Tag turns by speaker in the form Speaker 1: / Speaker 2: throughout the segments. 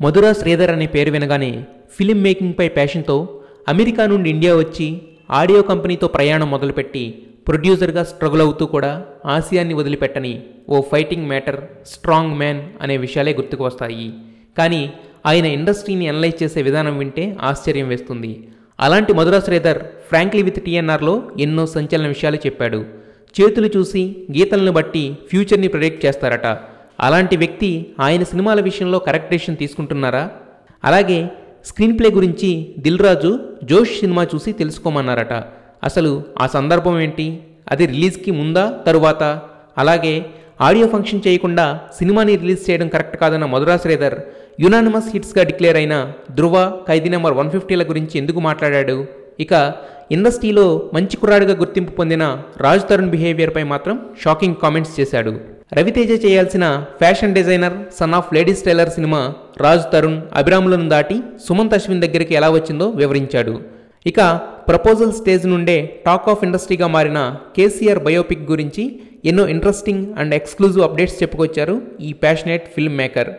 Speaker 1: మధురా శ్రీధర్ అనే పేరు వినగానే ఫిలిం మేకింగ్పై ప్యాషన్తో అమెరికా నుండి ఇండియా వచ్చి ఆడియో కంపెనీతో ప్రయాణం మొదలుపెట్టి ప్రొడ్యూసర్గా స్ట్రగుల్ అవుతూ కూడా ఆసియాన్ని వదిలిపెట్టని ఓ ఫైటింగ్ మ్యాటర్, స్ట్రాంగ్ మ్యాన్ అనే విషయాలే గుర్తుకు వస్తాయి. కానీ ఆయన ఇండస్ట్రీని అనలైజ్ చేసే విధానం వింటే ఆశ్చర్యం వేస్తుంది. అలాంటి మధురా శ్రీధర్ ఫ్రాంక్లీ విత్ టీఎన్ఆర్లో ఎన్నో సంచలన విషయాలు చెప్పాడు. చేతులు చూసి గీతలను బట్టి ఫ్యూచర్ని ప్రెడిక్ట్ చేస్తారట. అలాంటి వ్యక్తి ఆయన సినిమాల విషయంలో కరెక్ట్ డెసిషన్ తీసుకుంటున్నారా? అలాగే స్క్రీన్ ప్లే గురించి దిల్ రాజు జోష్ సినిమా చూసి తెలుసుకోమన్నారట. అసలు ఆ సందర్భం ఏంటి? అది రిలీజ్కి ముందా తరువాత? అలాగే ఆడియో ఫంక్షన్ చేయకుండా సినిమాని రిలీజ్ చేయడం కరెక్ట్ కాదన్న మధురా శ్రీధర్ యునానిమస్ హిట్స్గా డిక్లేర్ అయిన ధృవ, ఖైదీ నెంబర్ 150ల గురించి ఎందుకు మాట్లాడాడు? ఇక ఇండస్ట్రీలో మంచి కుర్రాడిగా గుర్తింపు పొందిన రాజ్ తరుణ్ బిహేవియర్పై మాత్రం షాకింగ్ కామెంట్స్ చేశాడు. రవితేజ చేయాల్సిన fashion designer, son of ladies tailor cinema Raj Tarun, అభిరాములను దాటి సుమంత్ అశ్విన్ దగ్గరికి ఎలా వచ్చిందో వివరించాడు. ఇక ప్రపోజల్ స్టేజ్ నుండే టాక్ ఆఫ్ ఇండస్ట్రీగా మారిన కేసీఆర్ బయోపిక్ గురించి ఎన్నో ఇంట్రెస్టింగ్ అండ్ ఎక్స్క్లూజివ్ అప్డేట్స్ చెప్పుకొచ్చారు ఈ ప్యాషనేట్ ఫిల్మ్ మేకర్.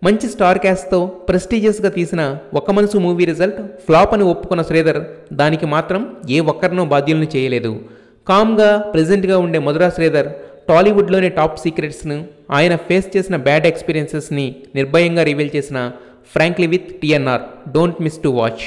Speaker 1: మంచి స్టార్ క్యాస్ట్తో ప్రెస్టీజియస్గా తీసిన ఒక మనసు మూవీ రిజల్ట్ ఫ్లాప్ అని ఒప్పుకున్న శ్రీధర్ దానికి మాత్రం ఏ ఒక్కరినో బాధ్యులను చేయలేదు. కామ్గా ప్రెజెంట్గా ఉండే మధురా శ్రీధర్ టాలీవుడ్లోని టాప్ సీక్రెట్స్ను, ఆయన ఫేస్ చేసిన బ్యాడ్ ఎక్స్పీరియన్సెస్ని నిర్భయంగా రివీల్ చేసిన frankly with TNR. Don't miss to watch.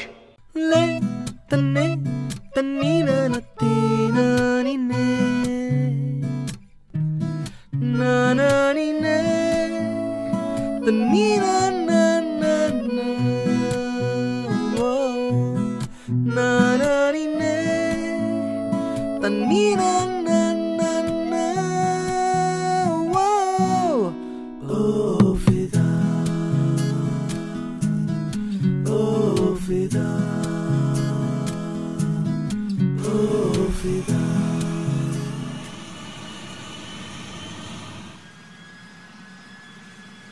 Speaker 2: Oh